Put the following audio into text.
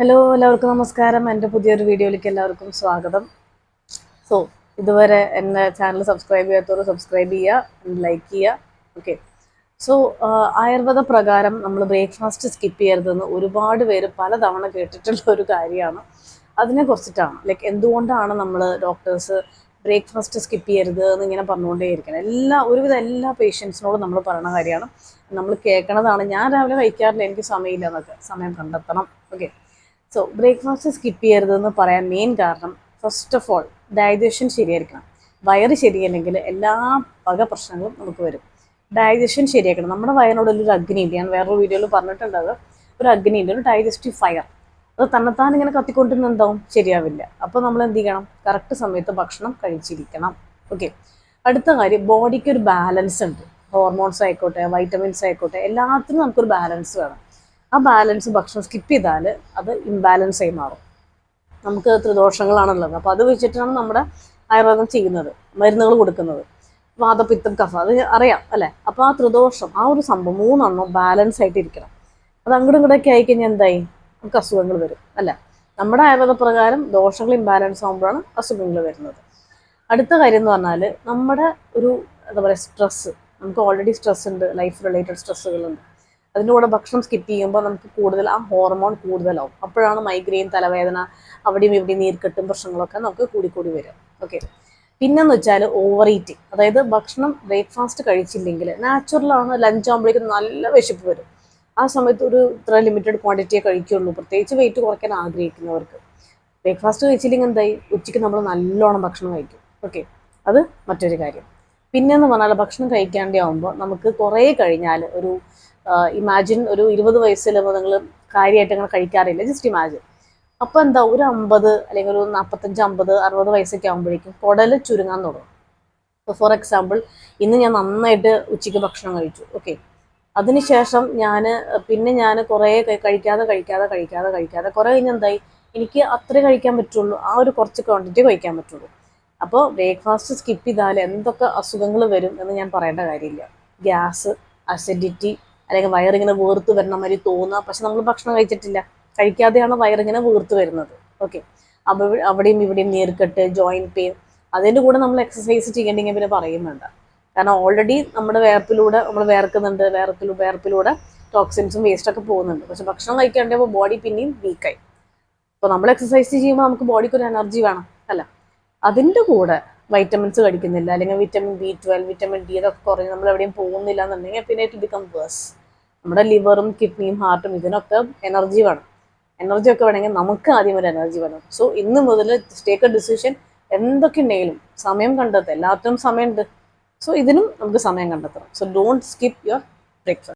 Hello എല്ലാവർക്കും നമസ്കാരം. എൻ്റെ പുതിയൊരു വീഡിയോയിലേക്ക് എല്ലാവർക്കും സ്വാഗതം. സോ ഇതുവരെ എൻ്റെ ചാനൽ സബ്സ്ക്രൈബ് ചെയ്യാത്തവർ സബ്സ്ക്രൈബ് ചെയ്യുക, ലൈക്ക് ചെയ്യുക. ഓക്കെ. സോ ആയുർവേദ പ്രകാരം നമ്മൾ ബ്രേക്ക്ഫാസ്റ്റ് സ്കിപ്പ് ചെയ്യരുതെന്ന് ഒരുപാട് പേര് പലതവണ കേട്ടിട്ടുള്ള ഒരു കാര്യമാണ്. അതിനെ കുറിച്ചിട്ടാണ് എന്തുകൊണ്ടാണ് നമ്മൾ ഡോക്ടേഴ്സ് ബ്രേക്ക്ഫാസ്റ്റ് സ്കിപ്പ് ചെയ്യരുത് എന്ന് ഇങ്ങനെ പറഞ്ഞുകൊണ്ടേയിരിക്കണം. ഒരുവിധം എല്ലാ പേഷ്യൻസിനോടും നമ്മൾ പറയുന്ന കാര്യമാണ്. നമ്മൾ കേൾക്കണതാണ്. ഞാൻ രാവിലെ കഴിക്കാറില്ല, എനിക്ക് സമയമില്ല എന്നൊക്കെ. സമയം കണ്ടെത്തണം. ഓക്കെ. സോ ബ്രേക്ക്ഫാസ്റ്റ് സ്കിപ്പ് ചെയ്യരുതെന്ന് പറയാൻ മെയിൻ കാരണം, ഫസ്റ്റ് ഓഫ് ഓൾ ഡൈജഷൻ ശരിയായിരിക്കണം. വയറ് ശരിയല്ലെങ്കിൽ എല്ലാ വക പ്രശ്നങ്ങളും നമുക്ക് വരും. ഡൈജഷൻ ശരിയാക്കണം. നമ്മുടെ വയറിനോടൊരു അഗ്നിയില്ല, ഞാൻ വേറൊരു വീഡിയോയിൽ പറഞ്ഞിട്ടുണ്ടത്. ഒരു അഗ്നിയില്ല, ഒരു ഡൈജസ്റ്റീവ് ഫയർ. അത് തന്നെത്താൻ ഇങ്ങനെ കത്തിക്കൊണ്ടിരുന്ന എന്താവും, ശരിയാവില്ല. അപ്പോൾ നമ്മൾ എന്ത് ചെയ്യണം, കറക്റ്റ് സമയത്ത് ഭക്ഷണം കഴിച്ചിരിക്കണം. ഓക്കെ. അടുത്ത കാര്യം, ബോഡിക്ക് ഒരു ബാലൻസ് ഉണ്ട്. ഹോർമോൺസ് ആയിക്കോട്ടെ, വൈറ്റമിൻസ് ആയിക്കോട്ടെ, എല്ലാത്തിനും നമുക്കൊരു ബാലൻസ് വേണം. ആ ബാലൻസ് ഭക്ഷണം സ്കിപ്പ് ചെയ്താൽ അത് ഇംബാലൻസ് ആയി മാറും. നമുക്ക് ത്രിദോഷങ്ങളാണുള്ളത്. അപ്പോൾ അത് വെച്ചിട്ടാണ് നമ്മുടെ ആയുർവേദം ചെയ്യുന്നത്, മരുന്നുകൾ കൊടുക്കുന്നത്. വാതപിത്തം കഫ, അത് അറിയാം അല്ലേ. അപ്പോൾ ആ ത്രിദോഷം, ആ ഒരു സംഭവം മൂന്നെണ്ണം ബാലൻസ് ആയിട്ട് ഇരിക്കണം. അത് അങ്ങോട്ടും ഇങ്ങോട്ടൊക്കെ ആയിക്കഴിഞ്ഞാൽ എന്തായി, നമുക്ക് അസുഖങ്ങൾ വരും അല്ലേ. നമ്മുടെ ആയുർവേദ പ്രകാരം ദോഷങ്ങൾ ഇംബാലൻസ് ആകുമ്പോഴാണ് അസുഖങ്ങൾ വരുന്നത്. അടുത്ത കാര്യം എന്ന് പറഞ്ഞാൽ, നമ്മുടെ ഒരു എന്താ പറയുക, സ്ട്രെസ്സ്. നമുക്ക് ഓൾറെഡി സ്ട്രെസ് ഉണ്ട്, ലൈഫ് റിലേറ്റഡ് സ്ട്രെസ്സുകളുണ്ട്. അതിൻ്റെ കൂടെ ഭക്ഷണം സ്കിപ്പ് ചെയ്യുമ്പോൾ നമുക്ക് കൂടുതൽ ആ ഹോർമോൺ കൂടുതലാവും. അപ്പോഴാണ് മൈഗ്രെയിൻ, തലവേദന, അവിടെയും ഇവിടെയും നീർക്കെട്ടും പ്രശ്നങ്ങളൊക്കെ നമുക്ക് കൂടിക്കൂടി വരും. ഓക്കെ. പിന്നെന്ന് വെച്ചാൽ ഓവർ ഈറ്റിംഗ്. അതായത് ഭക്ഷണം ബ്രേക്ക്ഫാസ്റ്റ് കഴിച്ചില്ലെങ്കിൽ, നാച്ചുറലാണ്, ലഞ്ച് ആകുമ്പോഴേക്കും നല്ല വിശപ്പ് വരും. ആ സമയത്ത് ഒരു ഇത്ര ലിമിറ്റഡ് ക്വാണ്ടിറ്റിയെ കഴിക്കുള്ളൂ, പ്രത്യേകിച്ച് വെയിറ്റ് കുറയ്ക്കാൻ ആഗ്രഹിക്കുന്നവർക്ക്. ബ്രേക്ക്ഫാസ്റ്റ് കഴിച്ചില്ലെങ്കിൽ എന്തായി, ഉച്ചയ്ക്ക് നമ്മൾ നല്ലോണം ഭക്ഷണം കഴിക്കും. ഓക്കെ. അത് മറ്റൊരു കാര്യം. പിന്നെന്ന് പറഞ്ഞാൽ, ഭക്ഷണം കഴിക്കാണ്ടേ ആകുമ്പോൾ നമുക്ക് കുറേ കഴിഞ്ഞാൽ ഒരു ഇമാജിൻ ഒരു 20 വയസ്സിലാകുമ്പോൾ നിങ്ങൾ കാര്യമായിട്ട് അങ്ങനെ കഴിക്കാറില്ല, ജസ്റ്റ് ഇമാജിൻ. അപ്പോൾ എന്താ, ഒരു 50 അല്ലെങ്കിൽ ഒരു 45, 50, 60 വയസ്സൊക്കെ ആകുമ്പോഴേക്കും കുടൽ ചുരുങ്ങാൻ തുടങ്ങും. ഇപ്പോൾ ഫോർ എക്സാമ്പിൾ, ഇന്ന് ഞാൻ നന്നായിട്ട് ഉച്ചയ്ക്ക് ഭക്ഷണം കഴിച്ചു. ഓക്കെ. അതിനുശേഷം ഞാൻ കുറേ കഴിക്കാതെ കഴിക്കാതെ കഴിക്കാതെ കഴിക്കാതെ കുറേ കഴിഞ്ഞ് എന്തായി, എനിക്ക് അത്രേ കഴിക്കാൻ പറ്റുള്ളൂ, ആ ഒരു കുറച്ച് ക്വാണ്ടിറ്റി കഴിക്കാൻ പറ്റുള്ളൂ. അപ്പോൾ ബ്രേക്ക്ഫാസ്റ്റ് സ്കിപ്പ് ചെയ്താൽ എന്തൊക്കെ അസുഖങ്ങൾ വരും എന്ന് ഞാൻ പറയേണ്ട കാര്യമില്ല. ഗ്യാസ്, അസിഡിറ്റി, അല്ലെങ്കിൽ വയറിങ്ങനെ വീർത്ത് വരണ മാതിരി തോന്നുക. പക്ഷെ നമ്മൾ ഭക്ഷണം കഴിച്ചിട്ടില്ല, കഴിക്കാതെയാണ് വയറിങ്ങനെ വീർത്ത് വരുന്നത്. ഓക്കെ. അപ്പോൾ അവിടെയും ഇവിടെയും നീർക്കെട്ട്, ജോയിൻറ്റ് പെയിൻ. അതിൻ്റെ കൂടെ നമ്മൾ എക്സസൈസ് ചെയ്യണമെങ്കിൽ പിന്നെ പറയും വേണ്ട. കാരണം ഓൾറെഡി നമ്മുടെ വേർപ്പിലൂടെ നമ്മൾ വേർക്കുന്നുണ്ട്, വേർപ്പിലൂടെ ടോക്സിൻസും വേസ്റ്റൊക്കെ പോകുന്നുണ്ട്. പക്ഷെ ഭക്ഷണം കഴിക്കാണ്ടപ്പോൾ ബോഡി പിന്നെയും വീക്കായി. അപ്പോൾ നമ്മൾ എക്സസൈസ് ചെയ്യുമ്പോൾ നമുക്ക് ബോഡിക്ക് ഒരു എനർജി വേണം അല്ല. അതിൻ്റെ കൂടെ വൈറ്റമിൻസ് കഴിക്കുന്നില്ല, അല്ലെങ്കിൽ വിറ്റമിൻ B12, വിറ്റമിൻ ഡി ഇതൊക്കെ കുറഞ്ഞ് നമ്മൾ എവിടെയും പോകുന്നില്ല എന്നുണ്ടെങ്കിൽ പിന്നെ ഇറ്റ് ബിക്കം വേഴ്സ്. നമ്മുടെ ലിവറും കിഡ്നിയും ഹാർട്ടും ഇതിനൊക്കെ എനർജി വേണം. എനർജി ഒക്കെ വേണമെങ്കിൽ നമുക്ക് ആദ്യം ഒരു എനർജി വേണം. സോ ഇന്ന് മുതൽ ടേക്ക് എ ഡിസിഷൻ. എന്തൊക്കെ ഉണ്ടെങ്കിലും സമയം കണ്ടെത്തുക. എല്ലാത്തിനും സമയമുണ്ട്. സോ ഇതിനും നമുക്ക് സമയം കണ്ടെത്തണം. So don't skip your breakfast.